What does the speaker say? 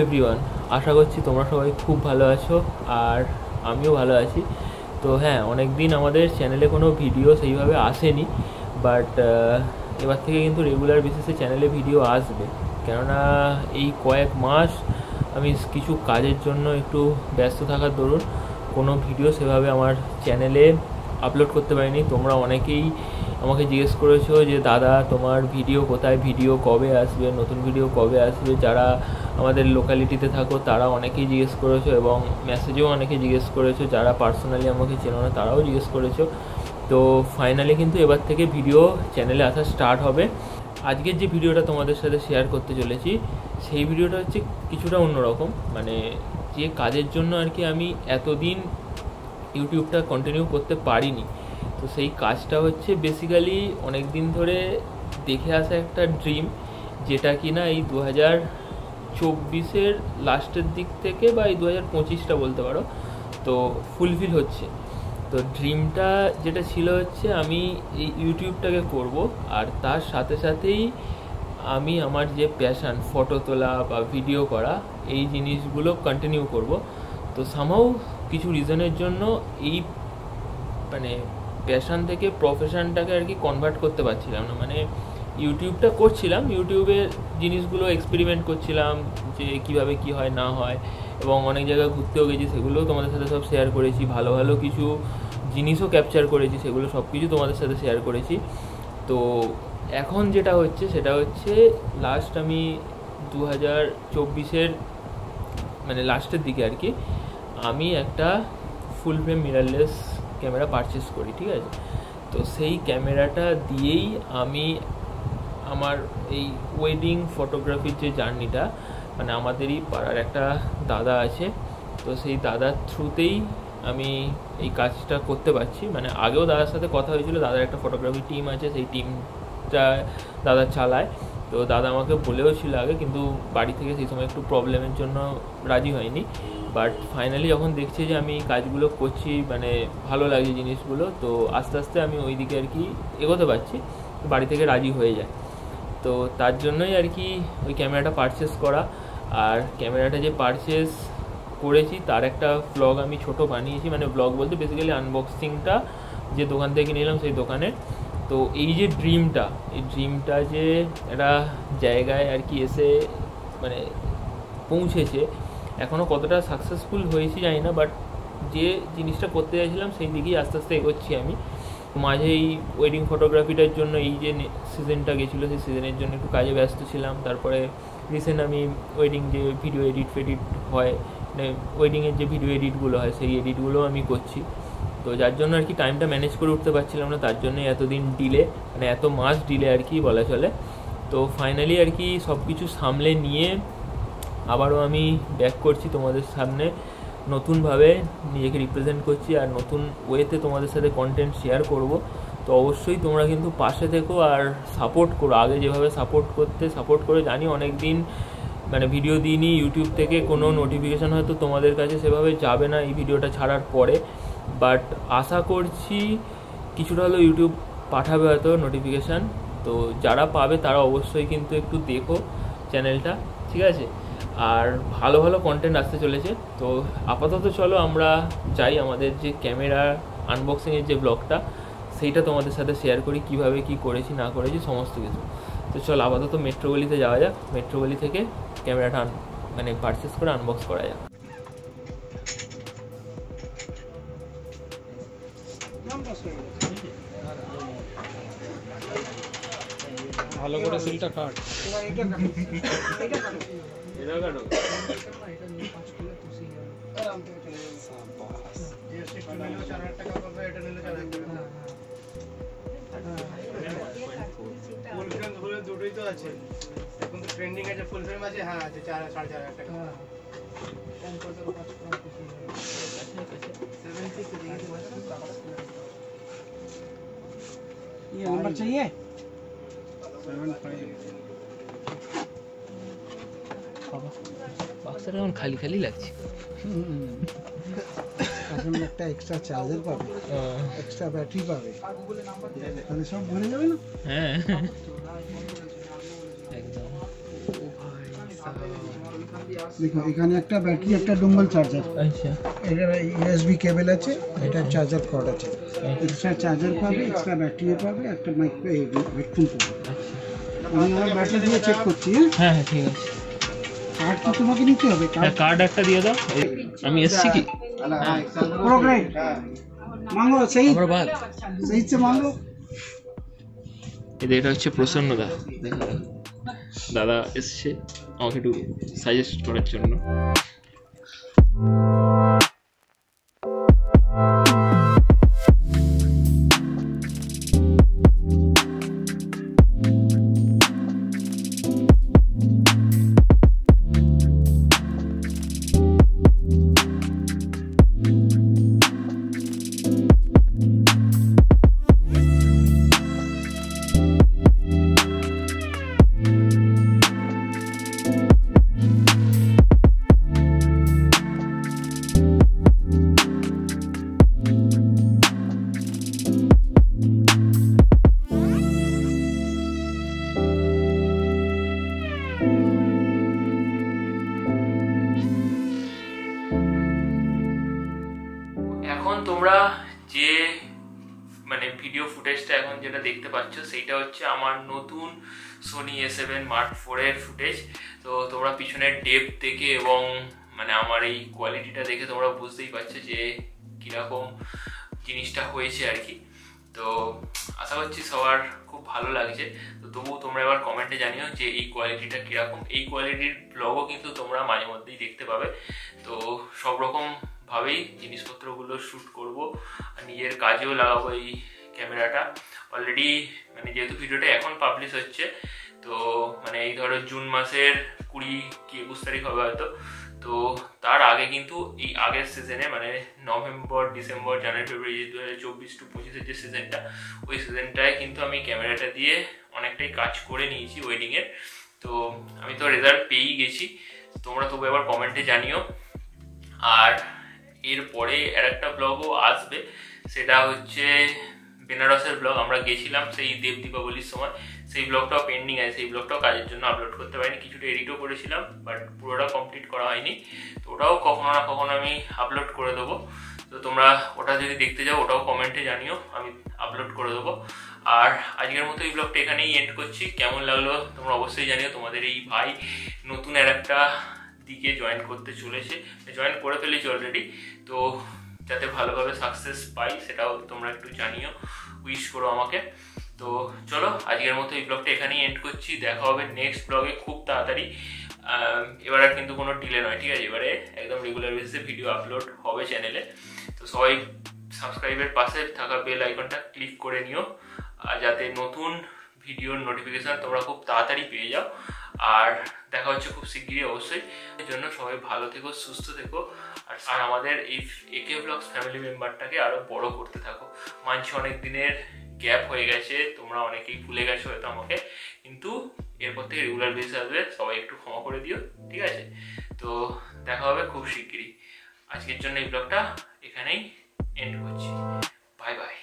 Everyone, আশা করছি তোমরা সবাই খুব ভালো আছো আর আমিও ভালো আছি। তো হ্যাঁ, অনেক দিন আমাদের চ্যানেলে কোনো ভিডিও সেইভাবে আসেনি, বাট এবার থেকে কিন্তু রেগুলার বেসিসে চ্যানেলে ভিডিও আসবে। কেননা এই কয়েক মাস আমি কিছু কাজের জন্য একটু ব্যস্ত থাকার দরুন কোনো ভিডিও সেভাবে আমার চ্যানেলে আপলোড করতে পারিনি। তোমরা অনেকেই আমাকে জিজ্ঞেস করেছো যে দাদা তোমার ভিডিও কোথায়, ভিডিও কবে আসবে, নতুন ভিডিও কবে আসবে। যারা আমাদের লোকালিটিতে থাকো তারা অনেকেই জিজ্ঞেস করেছো এবং মেসেজেও অনেকে জিজ্ঞেস করেছো, যারা পার্সোনালি আমাকে চেনো না তারাও জিজ্ঞেস করেছো। তো ফাইনালি কিন্তু এবার থেকে ভিডিও চ্যানেলে আসা স্টার্ট হবে। আজকের যে ভিডিওটা তোমাদের সাথে শেয়ার করতে চলেছি সেই ভিডিওটা হচ্ছে কিছুটা অন্যরকম, মানে যে কাজের জন্য আর কি আমি এতদিন ইউটিউবটা কন্টিনিউ করতে পারিনি। তো সেই কাজটা হচ্ছে বেসিক্যালি অনেক দিন ধরে দেখে আসা একটা ড্রিম, যেটা কি না এই 2024-এর লাস্টের দিক থেকে বা এই 2025টা বলতে পারো, তো ফুলফিল হচ্ছে। তো ড্রিমটা যেটা ছিল হচ্ছে আমি এই ইউটিউবটাকে করব, আর তার সাথে সাথেই আমি আমার যে প্যাশান ফটো তোলা বা ভিডিও করা এই জিনিসগুলো কন্টিনিউ করব। তো সামহাউ কিছু রিজনের জন্য এই মানে প্যাশান থেকে প্রফেশনটাকে আর কি কনভার্ট করতে পারছিলাম না। মানে ইউটিউবটা করছিলাম, ইউটিউবের জিনিসগুলো এক্সপেরিমেন্ট করছিলাম যে কিভাবে কি হয় না হয়, এবং অনেক জায়গায় ঘুরতেও গেছি, সেগুলোও তোমাদের সাথে সব শেয়ার করেছি। ভালো ভালো কিছু জিনিসও ক্যাপচার করেছি, সেগুলো সব কিছু তোমাদের সাথে শেয়ার করেছি। তো এখন যেটা হচ্ছে সেটা হচ্ছে লাস্ট আমি 2024-এর মানে লাস্টের দিকে আর কি আমি একটা ফুল ফ্রেম মিররলেস ক্যামেরা পারচেস করি, ঠিক আছে। তো সেই ক্যামেরাটা দিয়েই আমি আমার এই ওয়েডিং ফটোগ্রাফির যে জার্নিটা, মানে আমাদেরই পাড়ার একটা দাদা আছে, তো সেই দাদার থ্রুতেই আমি এই কাজটা করতে পারছি। মানে আগেও দাদার সাথে কথা হয়েছিল, দাদার একটা ফটোগ্রাফি টিম আছে, সেই টিমটা দাদা চালায়। তো দাদা আমাকে বলেও ছিল আগে, কিন্তু বাড়ি থেকে সেই সময় একটু প্রবলেমের জন্য রাজি হয়নি। বাট ফাইনালি যখন দেখছি যে আমি এই কাজগুলো করছি, মানে ভালো লাগে জিনিসগুলো, তো আস্তে আস্তে আমি ওই দিকে আর কি এগোতে পারছি, বাড়ি থেকে রাজি হয়ে যায়। তো তার জন্যই আর কি ওই ক্যামেরাটা পারচেস করা। আর ক্যামেরাটা যে পারচেস করেছি তার একটা ব্লগ আমি ছোট বানিয়েছি, মানে ব্লগ বলতে বেসিক্যালি আনবক্সিংটা যে দোকান থেকে নিলাম সেই দোকানে। তো এই যে ড্রিমটা যে একটা জায়গায় আর কি এসে মানে পৌঁছেছে, এখনও কতটা সাকসেসফুল হয়েছি জানি না, বাট যে জিনিসটা করতে চাইছিলাম সেই দিকেই আস্তে আস্তে এগোচ্ছি আমি। মাঝে এই ওয়েডিং ফটোগ্রাফিটার জন্য এই যে সিজনটা গেছিলো সেই সিজনের জন্য একটু কাজে ব্যস্ত ছিলাম। তারপরে রিসেন্ট আমি ওয়েডিং যে ভিডিও এডিট হয়, মানে ওয়েডিংয়ের যে ভিডিও এডিটগুলো হয় সেই এডিটগুলো আমি করছি। তো যার জন্য আর কি টাইমটা ম্যানেজ করে উঠতে পারছিলাম না, তার জন্যই এতদিন ডিলে, মানে এত মাস ডিলে আর কি বলা চলে। তো ফাইনালি আর কি সব কিছু সামলে নিয়ে আবারও আমি ব্যাক করছি তোমাদের সামনে, নতুনভাবে নিজেকে রিপ্রেজেন্ট করছি আর নতুন ওয়েতে তোমাদের সাথে কন্টেন্ট শেয়ার করব। তো অবশ্যই তোমরা কিন্তু পাশে থেকো আর সাপোর্ট করো, আগে যেভাবে সাপোর্ট করে। জানি অনেক দিন মানে ভিডিও দিইনি, ইউটিউব থেকে কোনো নোটিফিকেশান হয়তো তোমাদের কাছে সেভাবে যাবে না এই ভিডিওটা ছাড়ার পরে, বাট আশা করছি কিছুটা হলেও ইউটিউব পাঠাবে হয়তো নোটিফিকেশান। তো যারা পাবে তারা অবশ্যই কিন্তু একটু দেখো চ্যানেলটা, ঠিক আছে। আর ভালো ভালো কন্টেন্ট আসতে চলেছে। তো আপাতত চলো আমরা যাই আমাদের যে ক্যামেরা আনবক্সিংয়ের যে ব্লগটা সেইটা তোমাদের সাথে শেয়ার করি, কিভাবে কি করেছি না করেছি সমস্ত কিছু। তো চলো আপাতত মেট্রো গলিতে যাওয়া যাক, মেট্রো গলি থেকে ক্যামেরাটা মানে পারচেস করে আনবক্স করা যাক। ভালো করে সিলটা কাট। দুটোই তো আছে এখন, তো ট্রেন্ডিং আছে, ফুল ফ্রেম আছে, হ্যাঁ আছে 4,500 টাকা। ये नंबर चाहिए 75। বাক্সটা এখন খালি খালি লাগছে। এখন একটা এক্সট্রা চার্জার পাবে, এক্সট্রা ব্যাটারি পাবে, তাহলে সব ভরে যাবে না। হ্যাঁ একদম। ও ভাই সাহেব দেখো এখানে একটা ব্যাটারি, একটা ডোঙ্গল চার্জার, আচ্ছা এটা ইউএসবি কেবল আছে, এটা চার্জার কর্ড আছে, এক্সট্রা চার্জার পাবে, এক্সট্রা ব্যাটারিও পাবে, একটা হেডফোন পাবে। আমি আমার ব্যাটারি দিয়ে চেক করছি। হ্যাঁ হ্যাঁ ঠিক আছে। কার্ড তো তোমাকে নিতে হবে। হ্যাঁ কার্ড একটা দিয়ে দাও। আমি এসছি কি प्रोग्रेड मांगो सही আমার বাদ सही से मांगो। এটা হচ্ছে প্রসন্ন দা, দেখো দাদা এসছে আমাকে একটু সাজেস্ট করার জন্য। এখন তোমরা যে মানে ভিডিও ফুটেজটা এখন যেটা দেখতে পাচ্ছ সেইটা হচ্ছে আমার নতুন সোনি A7 Mark IV এর ফুটেজ। তো তোমরা পিছনের ডেপথ দেখে এবং মানে আমার এই কোয়ালিটিটা দেখে তোমরা বুঝতেই পারছো যে কীরকম জিনিসটা হয়েছে আর কি। তো আশা করছি সবার খুব ভালো লাগছে। তো তবুও তোমরা এবার কমেন্টে জানিও যে এই কোয়ালিটিটা কীরকম। এই কোয়ালিটির ব্লগও কিন্তু তোমরা মাঝে মধ্যেই দেখতে পাবে। তো সব রকমভাবেই জিনিসপত্রগুলো শ্যুট করব আর নিজের কাজেও লাগাবো এই ক্যামেরাটা। অলরেডি মানে যেহেতু ভিডিওটা এখন পাবলিশ হচ্ছে, তো মানে এই ধরো জুন মাসের 20 কি 21 তারিখ হবে হয়তো। তো তার আগে কিন্তু এই আগের সিজনে মানে নভেম্বর, ডিসেম্বর, জানুয়ারি, ফেব্রুয়ারি 2024 টু 25-এর যে সিজনটা, ওই সিজনটায় কিন্তু আমি ক্যামেরাটা দিয়ে অনেকটাই কাজ করে নিয়েছি ওয়েডিংয়ের। তো আমি তো রেজাল্ট পেয়েই গেছি, তোমরা তবু এবার কমেন্টে জানিও। আর এরপরে আর একটা ব্লগও আসবে, সেটা হচ্ছে বেনারসের ব্লগ। আমরা গেছিলাম সেই দেব দীপাবলির সময়, সেই ব্লগটাও পেন্ডিং আছে। সেই ব্লগটাও কাজের জন্য আপলোড করতে পারিনি, কিছুটা এডিটও করেছিলাম বাট পুরোটা কমপ্লিট করা হয়নি। তো ওটাও কখনো না কখনো আমি আপলোড করে দেবো। তো তোমরা ওটা যদি দেখতে যাও ওটাও কমেন্টে জানিও, আমি আপলোড করে দেবো। আর আজকের মতো এই ব্লগটা এখানেই এন্ড করছি। কেমন লাগলো তোমরা অবশ্যই জানিও। তোমাদের এই ভাই নতুন আর একটা দিকে জয়েন করতে চলেছে, জয়েন করে ফেলেছি অলরেডি। তো যাতে ভালোভাবে সাকসেস পাই সেটাও তোমরা একটু জানিও, উইশ করো আমাকে। তো চলো আজকের মতো এই ব্লগটা এখানেই এন্ড করছি। দেখা হবে নেক্সট ব্লগে খুব তাড়াতাড়ি। এবার আর কিন্তু কোনো ডিলে নয়, ঠিক আছে? এবারে একদম রেগুলার বেসিসে ভিডিও আপলোড হবে চ্যানেলে। তো সবাই সাবস্ক্রাইবের পাশে থাকা বেল আইকনটা ক্লিক করে নিও, আর যাতে নতুন ভিডিওর নোটিফিকেশান তোমরা খুব তাড়াতাড়ি পেয়ে যাও। আর দেখা হচ্ছে খুব শিগগিরই অবশ্যই। এর জন্য সবাই ভালো থেকো, সুস্থ থেকো, আর আমাদের এই AK Vlogs ফ্যামিলি মেম্বারটাকে আরও বড় করতে থাকো। মানছি অনেক দিনের গ্যাপ হয়ে গেছে, তোমরা অনেকেই ভুলে গেছো হয়তো আমাকে, কিন্তু এরপর থেকে রেগুলার বেসিস আসবে, সবাই একটু ক্ষমা করে দিও, ঠিক আছে? তো দেখা হবে খুব শিগগিরই। আজকের জন্য এই ব্লগটা এখানেই এন্ড করছি। Bye bye.